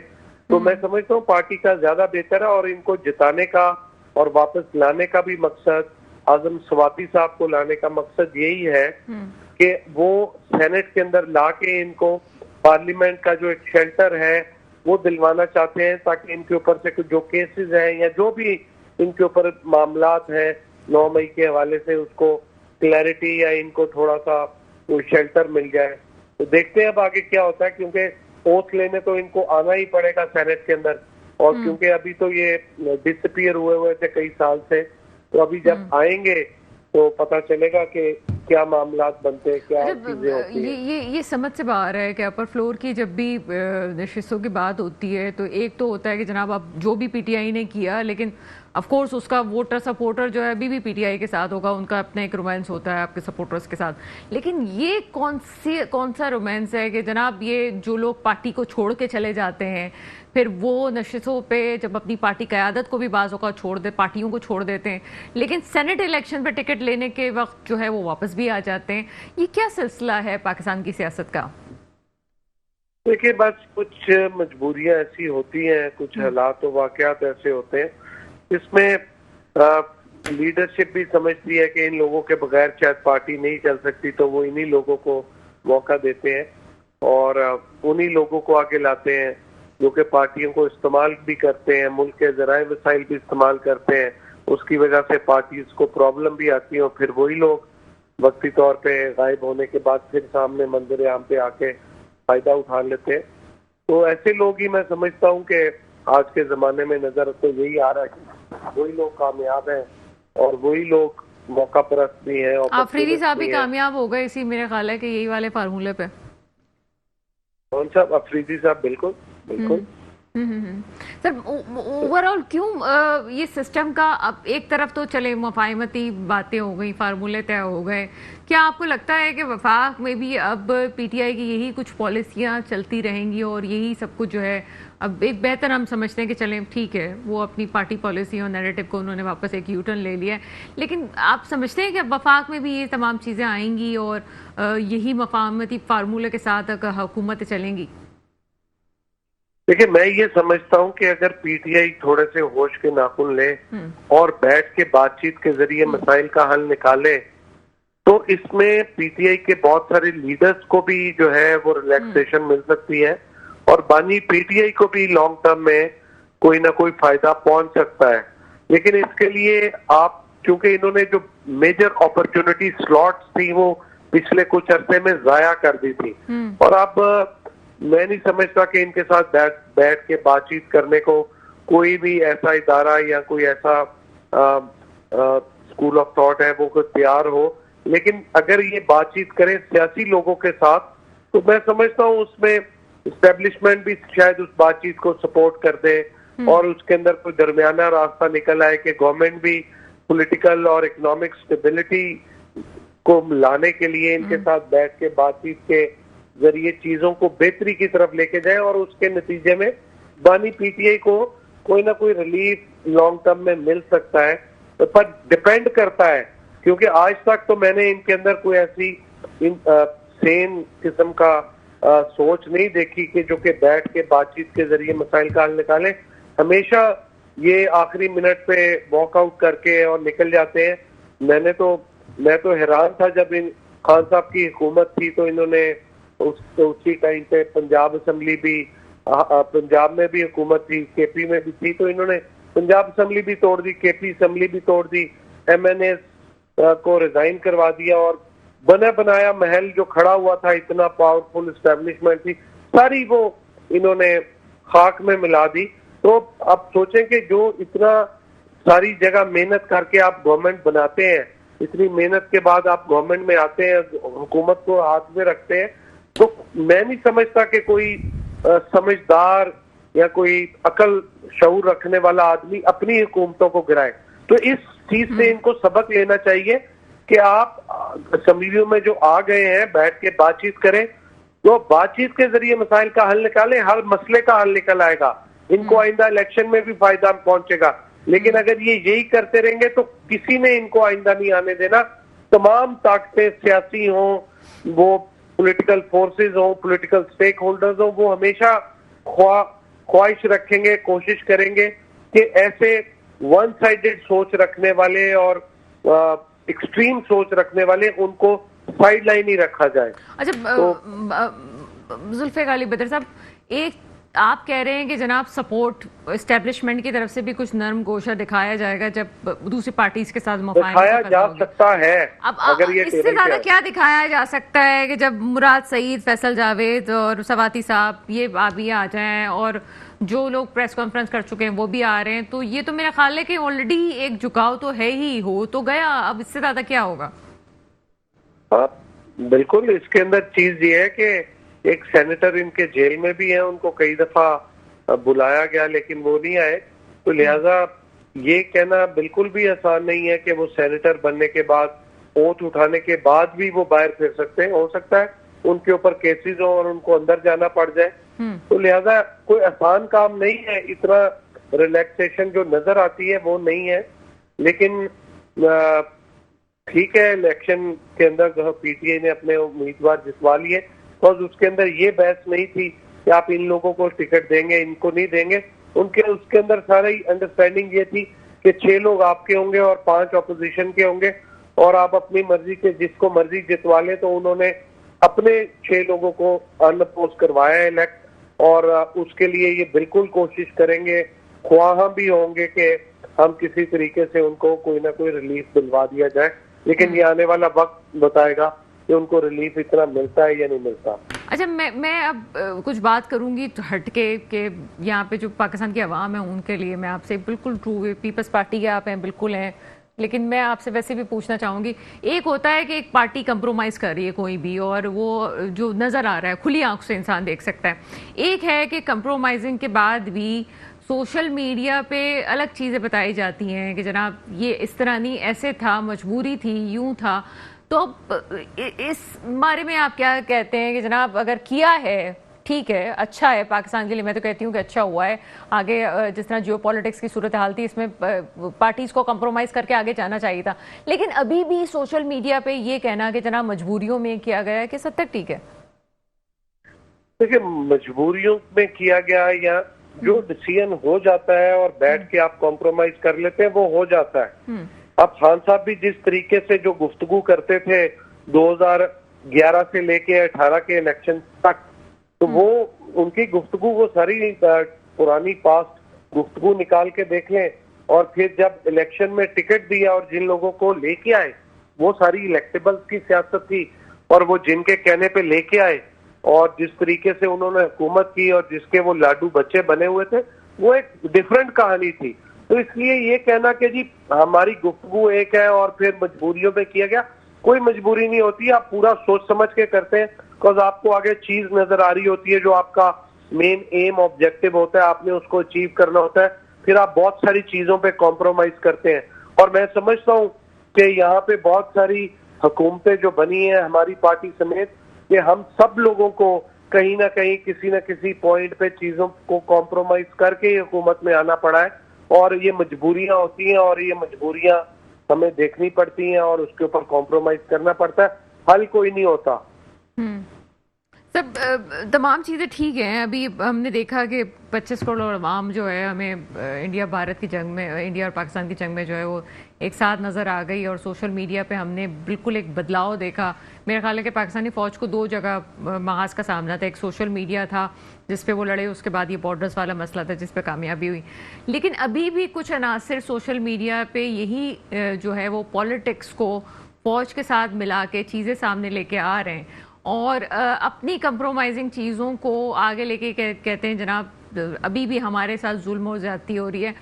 तो मैं समझता हूँ पार्टी का ज्यादा बेहतर है और इनको जिताने का और वापस लाने का भी मकसद, आजम सवाती साहब को लाने का मकसद यही है कि वो सेनेट के अंदर ला के इनको पार्लियामेंट का जो एक शेल्टर है वो दिलवाना चाहते हैं, ताकि इनके ऊपर से कुछ जो केसेस हैं या जो भी इनके ऊपर मामलात हैं 9 मई के हवाले से उसको क्लैरिटी या इनको थोड़ा सा वो शेल्टर मिल जाए। तो देखते हैं अब आगे क्या होता है, क्योंकि ओथ लेने तो इनको आना ही पड़ेगा सेनेट के अंदर, और क्योंकि अभी तो ये डिसअपीयर हुए थे कई साल से, तो अभी जब आएंगे तो पता चलेगा कि क्या मामलात बनते हैं, क्या चीजें होती हैं। ये समझ से बाहर है कि अपर फ्लोर की जब भी नशिस्तों की बात होती है तो एक तो होता है कि जनाब आप जो भी पीटीआई ने किया, लेकिन ऑफ कोर्स उसका वोटर सपोर्टर जो है अभी भी पीटीआई के साथ होगा, उनका अपना एक रोमांस होता है आपके सपोर्टर्स के साथ। लेकिन ये कौन सा रोमांस है कि जनाब ये जो लोग पार्टी को छोड़ के चले जाते हैं फिर वो नशिस्तों पे जब अपनी पार्टी क़यादत को भी बाज़ औक़ात छोड़ दे, पार्टियों को छोड़ देते हैं, लेकिन सेनेट इलेक्शन पे टिकट लेने के वक्त जो है वो वापस भी आ जाते हैं। ये क्या सिलसिला है पाकिस्तान की सियासत का? देखिए बस कुछ मजबूरियां ऐसी होती हैं, कुछ हालात और वाक़यात ऐसे होते हैं, इसमें लीडरशिप भी समझती है कि इन लोगों के बगैर शायद पार्टी नहीं चल सकती, तो वो इन्हीं लोगों को मौका देते हैं और उन्हीं लोगों को आगे लाते हैं जो कि पार्टियों को इस्तेमाल भी करते हैं, मुल्क के ज़राए वसाइल भी इस्तेमाल करते हैं। उसकी वजह से पार्टीज को प्रॉब्लम भी आती है और फिर वही लोग वक्ती तौर पे गायब होने के बाद फिर सामने मंजर आम पे आके फायदा उठा लेते हैं। तो ऐसे लोग ही मैं समझता हूँ कि आज के जमाने में नजर तो यही आ रहा है कि वही लोग कामयाब हैं और वही लोग मौका परस्त भी हैं। आफरीदी साहब भी कामयाब हो गए इसी, मेरे ख्याल है कि यही वाले फार्मूले पे। कौन सा? अफरीदी साहब बिल्कुल बिल्कुल सर ओवरऑल क्यों ये सिस्टम का अब एक तरफ तो चले मुफाहिमती बातें हो गई, फार्मूले तय हो गए, क्या आपको लगता है कि वफाक में भी अब पीटीआई की यही कुछ पॉलिसियां चलती रहेंगी और यही सब कुछ जो है अब एक बेहतर हम समझते हैं कि चलें ठीक है, वो अपनी पार्टी पॉलिसी और नैरेटिव को उन्होंने वापस एक यूटर्न ले लिया है, लेकिन आप समझते हैं कि अब वफाक में भी ये तमाम चीज़ें आएंगी और यही मुफाहमती फार्मूले के साथ हुकूमतें चलेंगी? देखिए, मैं ये समझता हूँ कि अगर पीटीआई थोड़े से होश के नाखून ले और बैठ के बातचीत के जरिए मसाइल का हल निकाले, तो इसमें पीटीआई के बहुत सारे लीडर्स को भी जो है वो रिलैक्सेशन मिल सकती है और बानी पीटीआई को भी लॉन्ग टर्म में कोई ना कोई फायदा पहुंच सकता है। लेकिन इसके लिए आप, क्योंकि इन्होंने जो मेजर अपॉर्चुनिटी स्लॉट्स थी वो पिछले कुछ अरसे में जाया कर दी थी और अब मैं नहीं समझता कि इनके साथ बैठ के बातचीत करने को कोई भी ऐसा इदारा या कोई ऐसा स्कूल ऑफ थॉट है वो कोई तैयार हो। लेकिन अगर ये बातचीत करें सियासी लोगों के साथ, तो मैं समझता हूँ उसमें एस्टेब्लिशमेंट भी शायद उस बातचीत को सपोर्ट कर दे और उसके अंदर कोई दरमियाना रास्ता निकल आए कि गवर्नमेंट भी पॉलिटिकल और इकोनॉमिक स्टेबिलिटी को लाने के लिए इनके साथ बैठ के बातचीत के जरिए चीजों को बेहतरी की तरफ लेके जाए और उसके नतीजे में बानी पीटीआई को कोई ना कोई रिलीफ लॉन्ग टर्म में मिल सकता है। पर डिपेंड करता है, क्योंकि आज तक तो मैंने इनके अंदर कोई ऐसी सेन किस्म का सोच नहीं देखी कि जो कि बैठ के बातचीत के जरिए मसाइल का हल निकाले। हमेशा ये आखिरी मिनट पे वॉकआउट करके और निकल जाते हैं। मैं तो हैरान था जब इन खान साहब की हुकूमत थी तो इन्होंने उसी टाइम पे पंजाब असेंबली भी, पंजाब में भी हुकूमत थी, केपी में भी थी, तो इन्होंने पंजाब असेंबली भी तोड़ दी, केपी असेंबली भी तोड़ दी, एमएनए को रिजाइन करवा दिया और बना बनाया महल जो खड़ा हुआ था, इतना पावरफुल एस्टेब्लिशमेंट थी, सारी वो इन्होंने खाक में मिला दी। तो अब सोचें कि जो इतना सारी जगह मेहनत करके आप गवर्नमेंट बनाते हैं, इतनी मेहनत के बाद आप गवर्नमेंट में आते हैं, हुकूमत को हाथ में रखते हैं, तो मैं नहीं समझता कि कोई समझदार या कोई अकल शऊर रखने वाला आदमी अपनी हुकूमतों को गिराए। तो इस चीज से इनको सबक लेना चाहिए कि आप असेंबलियों में जो आ गए हैं बैठ के बातचीत करें, तो बातचीत के जरिए मसाइल का हल निकालें, हर मसले का हल निकल आएगा, इनको आइंदा इलेक्शन में भी फायदा पहुंचेगा। लेकिन अगर ये यही करते रहेंगे तो किसी ने इनको आइंदा नहीं आने देना। तमाम ताकतें सियासी हों, वो पॉलिटिकल फोर्सेस हो, पॉलिटिकल स्टेक होल्डर्स हो, वो हमेशा ख्वाहिश रखेंगे, कोशिश करेंगे कि ऐसे वन साइडेड सोच रखने वाले और एक्सट्रीम सोच रखने वाले उनको साइड लाइन ही रखा जाए। अच्छा, तो जुल्फिकार अली भुट्टो साहब, एक आप कह रहे हैं कि जनाब सपोर्ट एस्टेब्लिशमेंट की तरफ से भी कुछ नरम गोशा दिखाया जाएगा जब दूसरी पार्टीज के साथ दिखाया जा सकता है। अब अगर ये इससे ज्यादा क्या दिखाया जा सकता है कि जब मुराद सईद, फैसल जावेद और सवाती साहब ये अभी आ जाएं और जो लोग प्रेस कॉन्फ्रेंस कर चुके हैं वो भी आ रहे हैं, तो ये तो मेरा ख्याल है कि ऑलरेडी एक झुकाव तो है ही, हो तो गया, अब इससे ज्यादा क्या होगा? हाँ बिल्कुल, इसके अंदर चीज ये है कि एक सेनेटर इनके जेल में भी है, उनको कई दफा बुलाया गया लेकिन वो नहीं आए, तो लिहाजा ये कहना बिल्कुल भी आसान नहीं है कि वो सेनेटर बनने के बाद, ओथ उठाने के बाद भी वो बाहर फिर सकते हैं। हो सकता है उनके ऊपर केसेस हो और उनको अंदर जाना पड़ जाए, तो लिहाजा कोई आसान काम नहीं है। इतना रिलैक्सेशन जो नजर आती है वो नहीं है। लेकिन ठीक है, इलेक्शन के अंदर जो पीटीआई ने अपने उम्मीदवार जितवा लिए, तो उसके अंदर ये बहस नहीं थी कि आप इन लोगों को टिकट देंगे, इनको नहीं देंगे। उसके अंदर सारी अंडरस्टैंडिंग ये थी कि 6 लोग आपके होंगे और 5 ऑपोजिशन के होंगे और आप अपनी मर्जी के जिसको मर्जी जितवा लें। तो उन्होंने अपने 6 लोगों को अनअपोज करवाया इलेक्ट, और उसके लिए ये बिल्कुल कोशिश करेंगे, ख्वाह भी होंगे कि हम किसी तरीके से उनको कोई ना कोई रिलीफ दिलवा दिया जाए। लेकिन ये आने वाला वक्त बताएगा कि उनको रिलीफ इतना मिलता है या नहीं मिलता। अच्छा, मैं अब कुछ बात करूंगी हटके के, यहाँ पे जो पाकिस्तान की आवाम है उनके लिए मैं आपसे बिल्कुल ट्रू पीपल्स पार्टी के आप हैं, बिल्कुल हैं, लेकिन मैं आपसे वैसे भी पूछना चाहूंगी, एक होता है कि एक पार्टी कंप्रोमाइज कर रही है कोई भी, और वो जो नजर आ रहा है खुली आंख से इंसान देख सकता है। एक है कि कंप्रोमाइजिंग के बाद भी सोशल मीडिया पे अलग चीजें बताई जाती हैं कि जनाब ये इस तरह नहीं, ऐसे था, मजबूरी थी, यूं था। तो अब इस बारे में आप क्या कहते हैं कि जनाब अगर किया है ठीक है, अच्छा है पाकिस्तान के लिए, मैं तो कहती हूँ कि अच्छा हुआ है। आगे जिस तरह जियो पॉलिटिक्स की सूरत हाल थी, इसमें पार्टीज को कंप्रोमाइज करके आगे जाना चाहिए था, लेकिन अभी भी सोशल मीडिया पे ये कहना कि जनाब मजबूरियों में किया गया है, कि सद तक ठीक है? देखिए, मजबूरियों में किया गया या जो डिसीजन हो जाता है और बैठ के आप कॉम्प्रोमाइज कर लेते हैं, वो हो जाता है। अब खान साहब भी जिस तरीके से जो गुफ्तगू करते थे 2011 से लेके 18 के इलेक्शन तक, तो वो उनकी गुफ्तगू, वो सारी पुरानी पास्ट गुफ्तगू निकाल के देख लें, और फिर जब इलेक्शन में टिकट दिया और जिन लोगों को लेके आए, वो सारी इलेक्टेबल्स की सियासत थी, और वो जिनके कहने पे लेके आए और जिस तरीके से उन्होंने हुकूमत की और जिसके वो लाडू बच्चे बने हुए थे, वो एक डिफरेंट कहानी थी। तो इसलिए ये कहना कि जी हमारी गुफ्तगू एक है और फिर मजबूरियों में किया गया, कोई मजबूरी नहीं होती। आप पूरा सोच समझ के करते हैं, बिकॉज आपको आगे चीज नजर आ रही होती है जो आपका मेन एम ऑब्जेक्टिव होता है, आपने उसको अचीव करना होता है, फिर आप बहुत सारी चीजों पे कॉम्प्रोमाइज करते हैं। और मैं समझता हूँ कि यहाँ पे बहुत सारी हुकूमतें जो बनी है हमारी पार्टी समेत, कि हम सब लोगों को कहीं ना कहीं किसी न किसी पॉइंट पे चीजों को कॉम्प्रोमाइज करके ही हुकूमत में आना पड़ा है, और ये मजबूरियां होती हैं और ये मजबूरियां हमें देखनी पड़ती हैं और उसके ऊपर कॉम्प्रोमाइज करना पड़ता है। हल कोई नहीं होता। सब तमाम चीज़ें ठीक हैं। अभी हमने देखा कि 25 करोड़ अवाम जो है, हमें इंडिया भारत की जंग में, इंडिया और पाकिस्तान की जंग में जो है वो एक साथ नज़र आ गई, और सोशल मीडिया पे हमने बिल्कुल एक बदलाव देखा। मेरा ख्याल है कि पाकिस्तानी फ़ौज को दो जगह महाज का सामना था। एक सोशल मीडिया था जिस पे वो लड़े, उसके बाद ये बॉर्डर्स वाला मसला था जिस पे कामयाबी हुई। लेकिन अभी भी कुछ अनासर सोशल मीडिया पे यही जो है वो पॉलिटिक्स को फ़ौज के साथ मिला के चीज़ें सामने लेके आ रहे हैं, और अपनी कंप्रोमाइजिंग चीज़ों को आगे लेके कहते हैं जनाब अभी भी हमारे साथ जुल्म और ज़्यादती हो रही है।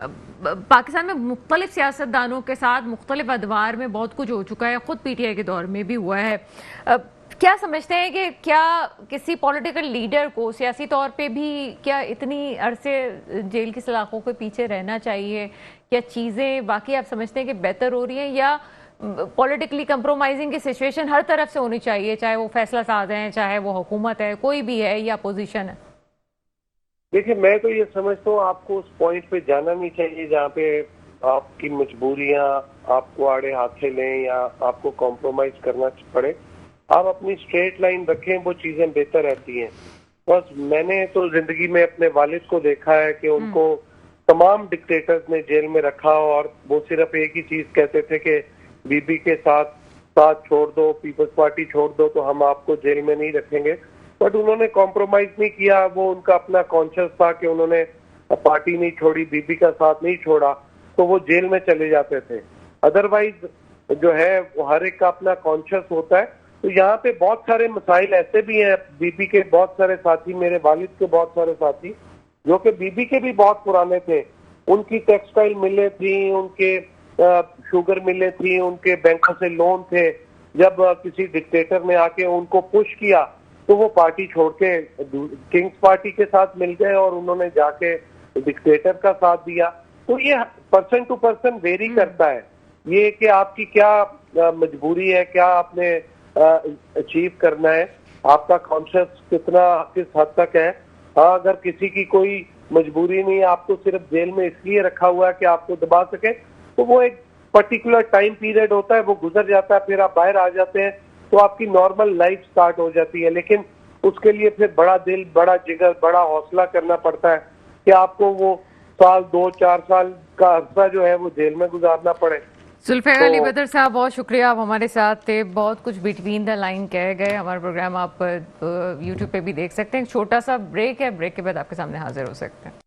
पाकिस्तान में मुख्तलिफ सियासतदानों के साथ मुख्तलिफ अदवार में बहुत कुछ हो चुका है, ख़ुद पीटीआई के दौर में भी हुआ है। क्या समझते हैं कि क्या किसी पॉलिटिकल लीडर को सियासी तौर पे भी क्या इतनी अरसे जेल की सलाखों के पीछे रहना चाहिए? क्या चीज़ें बाकी आप समझते हैं कि बेहतर हो रही हैं, या पॉलिटिकली कंप्रोमाइजिंग की सिचुएशन हर तरफ से होनी चाहिए, चाहे वो फैसला साज है, चाहे वो हुकूमत है, कोई भी है, या अपोजिशन है? देखिए, मैं तो ये समझता हूँ आपको उस पॉइंट पे जाना नहीं चाहिए जहाँ पे आपकी मजबूरियां आपको आड़े हाथे लें या आपको कॉम्प्रोमाइज करना पड़े। आप अपनी स्ट्रेट लाइन रखें, वो चीजें बेहतर रहती हैं। बस मैंने तो जिंदगी में अपने वालिद को देखा है कि उनको तमाम डिक्टेटर्स ने जेल में रखा, और वो सिर्फ एक ही चीज कहते थे कि बीबी के साथ छोड़ दो, पीपल्स पार्टी छोड़ दो, तो हम आपको जेल में नहीं रखेंगे। बट उन्होंने कॉम्प्रोमाइज नहीं किया, वो उनका अपना कॉन्शियस था कि उन्होंने पार्टी नहीं छोड़ी, बीबी का साथ नहीं छोड़ा, तो वो जेल में चले जाते थे। अदरवाइज जो है वो हर एक का अपना कॉन्शियस होता है। तो यहाँ पे बहुत सारे मसाइल ऐसे भी हैं। बीबी के बहुत सारे साथी, मेरे वालिद के बहुत सारे साथी जो कि बीबी के भी बहुत पुराने थे, उनकी टेक्सटाइल मिलें थी, उनके शुगर मिलें थी, उनके बैंकों से लोन थे। जब किसी डिक्टेटर ने आके उनको पुश किया तो वो पार्टी छोड़ के किंग्स पार्टी के साथ मिल गए और उन्होंने जाके डिक्टेटर का साथ दिया। तो ये पर्सन टू पर्सन वेरी करता है, ये कि आपकी क्या मजबूरी है, क्या आपने अचीव करना है, आपका कॉन्शियस कितना किस हद तक है। हाँ, अगर किसी की कोई मजबूरी नहीं है, आपको सिर्फ जेल में इसलिए रखा हुआ है कि आपको दबा सके, तो वो एक पर्टिकुलर टाइम पीरियड होता है, वो गुजर जाता है, फिर आप बाहर आ जाते हैं, तो आपकी नॉर्मल लाइफ स्टार्ट हो जाती है। लेकिन उसके लिए फिर बड़ा दिल, बड़ा जिगर, बड़ा हौसला करना पड़ता है कि आपको वो साल 2-4 साल का अरसा जो है वो जेल में गुजारना पड़े। जुल्फिकार अली बदर साहब, बहुत शुक्रिया, आप हमारे साथ थे। बहुत कुछ बिटवीन द लाइन कह गए। हमारा प्रोग्राम आप यूट्यूब पे भी देख सकते हैं। छोटा सा ब्रेक है, ब्रेक के बाद आपके सामने हाजिर हो सकते हैं।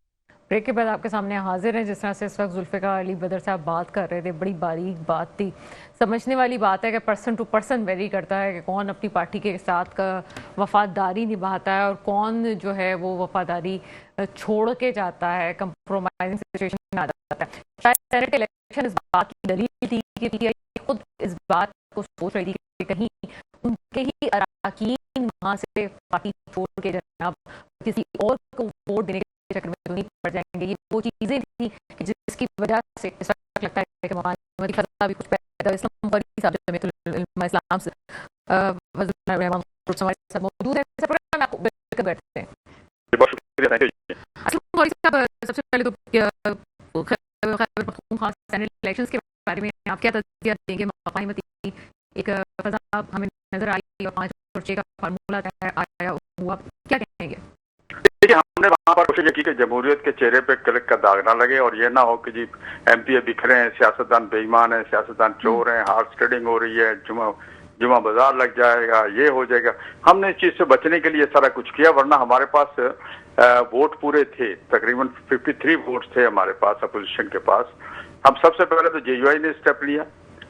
ब्रेक के बाद आपके सामने हाजिर हैं। जिस तरह से इस वक्त जुल्फिकार अली बदर साहब बात कर रहे थे, बड़ी बारीक बात थी। समझने वाली बात है कि पर्सन टू पर्सन वेरी करता है कि कौन अपनी पार्टी के साथ का वफादारी निभाता है और कौन जो है वो वफादारी छोड़ के जाता है, कंप्रोमाइजिंग सिचुएशन में आ जाता है। शायद सेनेट इलेक्शन इस बात की दलील थी कि पीटीआई खुद इस बात को सोच रही थी कि कहीं उनके ही अरकान वहां से पार्टी छोड़ के जनाब किसी और को वोट देने के चक्कर में तो नहीं पड़ जाएंगे। ये वो चीजें थी कि जिसकी वजह से इस वक्त लगता है कि मवाद फजा भी कुछ पैदा इस्लाम बुखारी साहब जमीयतुल उलमा इस्लाम से वज़ीर रहमान हमारे साथ मौजूद है। इस प्रोग्राम में आपको बिल्कुल बैठते हैं। बहुत शुक्रिया, थैंक यू। अस्लाम साहब, सबसे पहले तो खैबर पख्तूनख्वा सेनेट इलेक्शंस के बारे में आप क्या तज़किया देंगे? मफाहिमती एक फजा हमें नजर आई और 5 और 6 का फार्मूला आया हुआ, क्या कहेंगे? देखिए, हमने वहाँ पर कोशिश की कि जमहूरियत के चेहरे पे क्लिक का दाग ना लगे और ये ना हो कि जी एमपीए बिखरे हैं, सियासतदान बेईमान है, सियासतदान चोर हैं, हार्स ट्रेडिंग हो रही है, जुमा बाजार लग जाएगा, ये हो जाएगा। हमने इस चीज से बचने के लिए सारा कुछ किया, वरना हमारे पास वोट पूरे थे, तकरीबन 53 वोट्स थे हमारे पास अपोजिशन के पास। हम सबसे पहले तो जेयूआई ने स्टेप लिया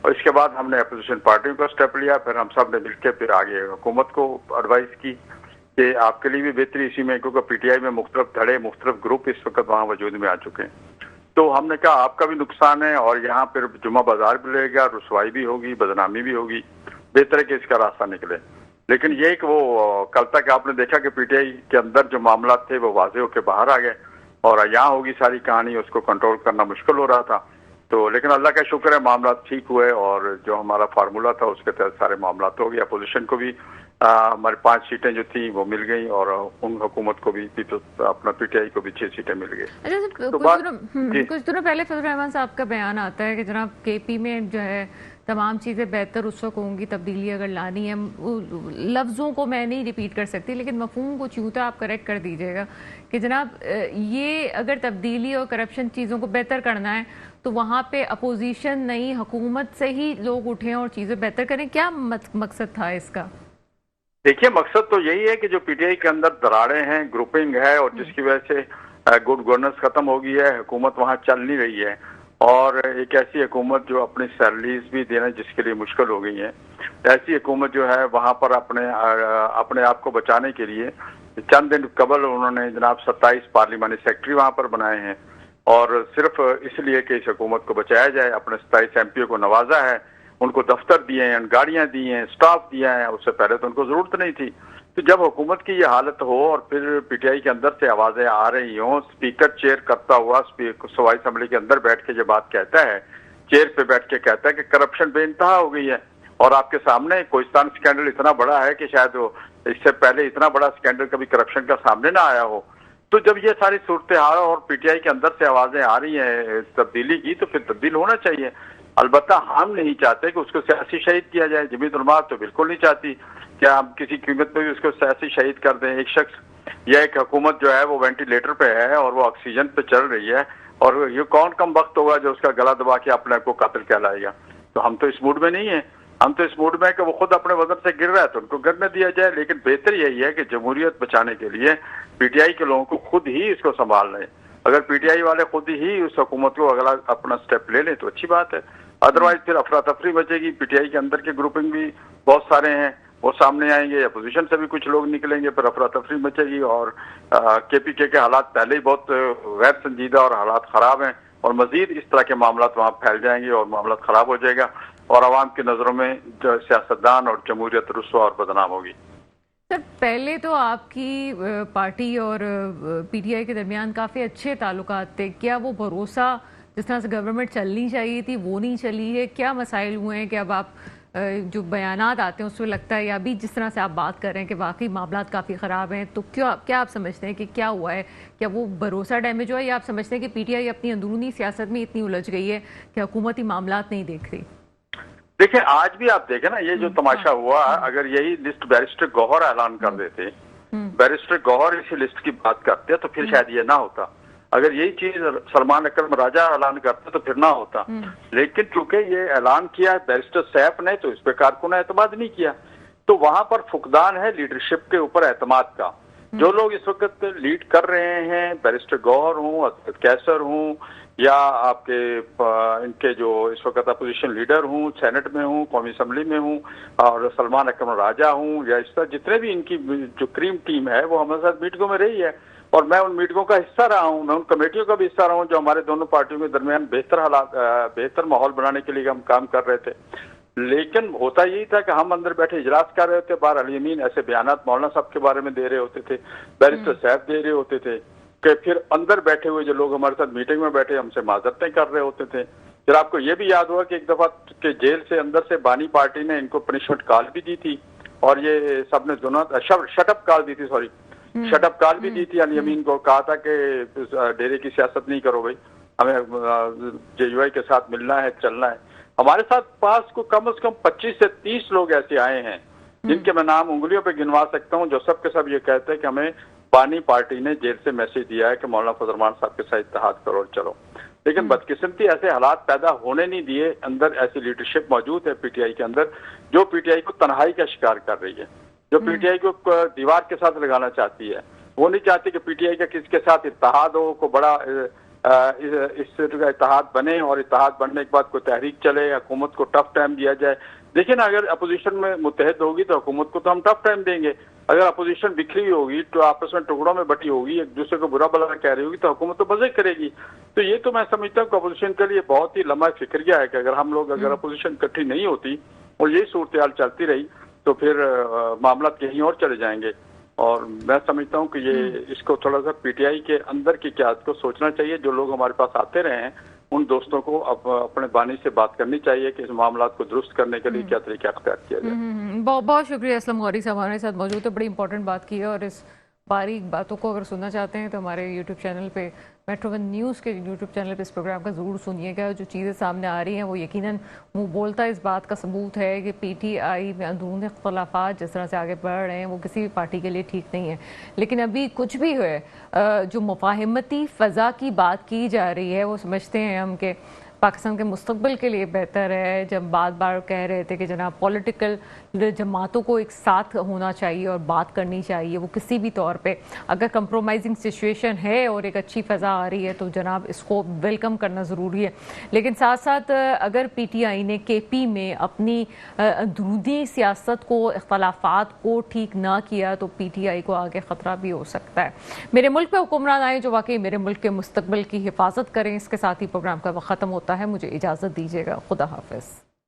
और इसके बाद हमने अपोजिशन पार्टियों का स्टेप लिया, फिर हम सब ने मिलकर फिर आगे हुकूमत को एडवाइस की कि आपके लिए भी बेहतरी इसी में, क्योंकि पीटीआई में मुख्तलिफ धड़े, मुख्तलिफ ग्रुप इस वक्त वहाँ वजूद में आ चुके हैं। तो हमने कहा आपका भी नुकसान है और यहाँ फिर जुमा बाजार भी लगेगा, रुसवाई भी होगी, बदनामी भी होगी, बेहतर है कि इसका रास्ता निकले। लेकिन ये कि वो कल तक आपने देखा कि पीटीआई के अंदर जो मामला थे वो वाजे होकर बाहर आ गए और यहाँ होगी सारी कहानी, उसको कंट्रोल करना मुश्किल हो रहा था। तो लेकिन अल्लाह का शुक्र है मामला ठीक हुए और जो हमारा फार्मूला था उसके तहत सारे मामला हो गए। अपोजिशन को भी हमारी 5 सीटें जो थी वो मिल गई और उन हुकूमत को भी तो अपना पीटीआई को भी 6 सीटें मिल गई। अच्छा, तो कुछ दिनों पहले फजल रहमान साहब का बयान आता है कि जनाब केपी में जो है तमाम चीज़ें बेहतर उस वक्त होंगी, तब्दीली अगर लानी है, लफ्ज़ों को मैं नहीं रिपीट कर सकती लेकिन मफहूम को चूता आप करेक्ट कर दीजिएगा कि जनाब ये अगर तब्दीली और करप्शन चीज़ों को बेहतर करना है तो वहाँ पे अपोजिशन नहीं, हुकूमत से ही लोग उठें और चीज़ें बेहतर करें। क्या मकसद था इसका? देखिए, मकसद तो यही है कि जो पीटीआई के अंदर दरारें हैं, ग्रुपिंग है और जिसकी वजह से गुड गवर्नेंस खत्म हो गई है, हुकूमत वहाँ चल नहीं रही है और एक ऐसी हुकूमत जो अपनी सैलरीज भी देना जिसके लिए मुश्किल हो गई है, ऐसी हुकूमत जो है वहाँ पर अपने आप को बचाने के लिए चंद दिन कबल उन्होंने जनाब 27 पार्लिमानी सेक्रेटरी वहाँ पर बनाए हैं और सिर्फ इसलिए कि इस हुकूमत को बचाया जाए। अपने 27 एमपीओ को नवाजा है, उनको दफ्तर दिए हैं, गाड़ियां दी हैं, स्टाफ दिया है, उससे पहले तो उनको जरूरत नहीं थी। तो जब हुकूमत की ये हालत हो और फिर पीटीआई के अंदर से आवाजें आ रही हों, स्पीकर चेयर करता हुआ सूबाई असेंबली के अंदर बैठ के जो बात कहता है, चेयर पे बैठ के कहता है कि करप्शन बेइंतहा हो गई है और आपके सामने कोहिस्तान स्कैंडल इतना बड़ा है कि शायद इससे पहले इतना बड़ा स्कैंडल कभी करप्शन का सामने ना आया हो। तो जब ये सारी सूरत हाल और पीटीआई के अंदर से आवाजें आ रही हैं तब्दीली की, तो फिर तब्दील होना चाहिए। अलबत्ता हम नहीं चाहते कि उसको सियासी शहीद किया जाए, जमीयत उलमा तो बिल्कुल नहीं चाहती कि हम किसी कीमत पे भी उसको सियासी शहीद कर दें। एक शख्स या एक हुकूमत जो है वो वेंटिलेटर पे है और वो ऑक्सीजन पे चल रही है और ये कौन कम वक्त होगा जो उसका गला दबा के अपने आप को कातिल कहलाएगा। तो हम तो इस मूड में नहीं है, हम तो इस मूड में है कि वो खुद अपने वजन से गिर रहा है तो उनको गिरने दिया जाए। लेकिन बेहतर यही है कि जमहूरियत बचाने के लिए पीटीआई के लोगों को खुद ही इसको संभाल लें। अगर पीटीआई वाले खुद ही उस हुकूमत को अगला अपना स्टेप ले लें तो अच्छी बात है, अदरवाइज फिर अफरा तफरी बचेगी। पीटीआई के अंदर के ग्रुपिंग भी बहुत सारे हैं, वो सामने आएंगे, अपोजिशन से भी कुछ लोग निकलेंगे, फिर अफरा तफरी मचेगी और केपीके के हालात पहले ही बहुत गैर संजीदा और हालात खराब हैं और मजीद इस तरह के मामला वहाँ फैल जाएंगे और मामला खराब हो जाएगा और आवाम की नजरों में जो सियासतदान और जमहूरियत रुस्वा और बदनाम होगी। सर, पहले तो आपकी पार्टी और पीटीआई के दरमियान काफ़ी अच्छे ताल्लुकात थे, क्या वो भरोसा जिस तरह से गवर्नमेंट चलनी चाहिए थी वो नहीं चली है? क्या मसाइल हुए हैं कि अब आप जो बयानात आते हैं उसमें लगता है या अभी जिस तरह से आप बात कर रहे हैं कि वाकई मामलात काफ़ी ख़राब हैं, तो क्या आप समझते हैं कि क्या हुआ है? क्या वो भरोसा डैमेज हुआ है या आप समझते हैं कि पीटीआई अपनी अंदरूनी सियासत में इतनी उलझ गई है कि हुकूमती मामलात नहीं देख रही? देखिए, आज भी आप देखें ना, ये जो तमाशा हुआ, अगर यही लिस्ट बैरिस्टर गौहर ऐलान कर देते, बैरिस्टर गौहर इसी लिस्ट की बात करते तो फिर शायद ये ना होता। अगर यही चीज सलमान अकरम राजा ऐलान करते तो फिर ना होता। लेकिन चूंकि ये ऐलान किया बैरिस्टर सैफ ने तो इस पे कारकुन एतमाद नहीं किया, तो वहां पर फुकदान है लीडरशिप के ऊपर एतमाद का। जो लोग इस वक्त लीड कर रहे हैं, बैरिस्टर गौहर हूँ, असद कैसर हूँ या आपके इनके जो इस वक्त अपोजिशन लीडर हूँ, सेनेट में हूँ, कौमी असम्बली में हूँ और सलमान अकरम राजा हूँ या इस तरह जितने भी इनकी जो क्रीम टीम है वो हमारे साथ मीटिंगों में रही है और मैं उन मीटिंगों का हिस्सा रहा हूं, मैं उन कमेटियों का भी हिस्सा रहा हूं जो हमारे दोनों पार्टियों के दरमियान बेहतर माहौल बनाने के लिए हम काम कर रहे थे। लेकिन होता यही था कि हम अंदर बैठे इजलास कर रहे होते, बाहर अली अमीन ऐसे बयानात मौलाना साहब के बारे में दे रहे होते थे, बैरिस्टर साहब दे रहे होते थे, कि फिर अंदर बैठे हुए जो लोग हमारे साथ मीटिंग में बैठे हमसे माजरतें कर रहे होते थे। फिर आपको ये भी याद होगा कि एक दफा के जेल से अंदर से बानी पार्टी ने इनको पनिशमेंट कॉल भी दी थी, और ये सबने दोनों शटअप कॉल दी थी, सॉरी शटअप कॉल भी दी थी। अली अमीन को कहा था कि डेरे की सियासत नहीं करो भाई, हमें JUI के साथ मिलना है, चलना है। हमारे साथ पास को कम से कम 25 से 30 लोग ऐसे आए हैं जिनके मैं नाम उंगलियों पे गिनवा सकता हूं, जो सब के सब ये कहते हैं कि हमें बानी पार्टी ने जेल से मैसेज दिया है कि मौलाना फजल रहमान साहब के साथ इत्तेहाद करो और चलो। लेकिन बदकिस्मती ऐसे हालात पैदा होने नहीं दिए। अंदर ऐसी लीडरशिप मौजूद है PTI के अंदर जो PTI को तन्हाई का शिकार कर रही है, जो PTI को दीवार के साथ लगाना चाहती है। वो नहीं चाहती कि PTI का किसके साथ इत्तेहाद हो, को बड़ा इस इत्तेहाद बने और इत्तेहाद बनने के बाद कोई तहरीक चले, हुकूमत को टफ टाइम दिया जाए। लेकिन अगर अपोजिशन में मुत्तहद होगी तो हुकूमत को तो हम टफ टाइम देंगे। अगर अपोजिशन बिखरी होगी, तो आपस में टुकड़ों में बटी होगी, एक दूसरे को बुरा भला कह रही होगी, तो हुकूमत तो मजे करेगी। तो ये तो मैं समझता हूँ कि अपोजिशन के लिए बहुत ही लम्बा फिक्रिया है कि अगर हम लोग अगर अपोजिशन इकट्ठी नहीं होती और यही सूरत हाल चलती रही तो फिर मामला कहीं और चले जाएंगे। और मैं समझता हूं कि ये इसको थोड़ा सा PTI के अंदर की क़यादत को सोचना चाहिए। जो लोग हमारे पास आते रहे हैं उन दोस्तों को अपने बानी से बात करनी चाहिए कि इस मामला को दुरुस्त करने के लिए क्या तरीका अख्तियार किया जाए। बहुत बहुत शुक्रिया। असलम गौरी साहब हमारे साथ मौजूद है, बड़ी इंपॉर्टेंट बात की है, और इस बारीक बातों को अगर सुनना चाहते हैं तो हमारे YouTube चैनल पे, मेट्रो1 न्यूज़ के YouTube चैनल पे इस प्रोग्राम का ज़रूर सुनिएगा। जो चीज़ें सामने आ रही हैं वो यकीनन मुँह बोलता इस बात का सबूत है कि PTI में अंदरूनी इख्तलाफात जिस तरह से आगे बढ़ रहे हैं वो किसी भी पार्टी के लिए ठीक नहीं है। लेकिन अभी कुछ भी है, जो मुफाहिमती फ़ज़ा की बात की जा रही है वो समझते हैं हम कि पाकिस्तान के मुस्तकबिल के लिए बेहतर है। जब बार बार कह रहे थे कि जनाब पॉलिटिकल जमातों को एक साथ होना चाहिए और बात करनी चाहिए, वो किसी भी तौर पे अगर कंप्रोमाइजिंग सिचुएशन है और एक अच्छी फ़ज़ा आ रही है तो जनाब इसको वेलकम करना ज़रूरी है। लेकिन साथ साथ अगर PTI ने KP में अपनी अंदरूनी सियासत को, इख्तलाफात को ठीक ना किया तो PTI को आगे ख़तरा भी हो सकता है। मेरे मुल्क पे हुक्मरान आए जो वाकई मेरे मुल्क के मुस्तकबिल की हिफाजत करें। इसके साथ ही प्रोग्राम का वक्त ख़त्म होता है। मुझे इजाज़त दीजिएगा। खुदा हाफ़िज़।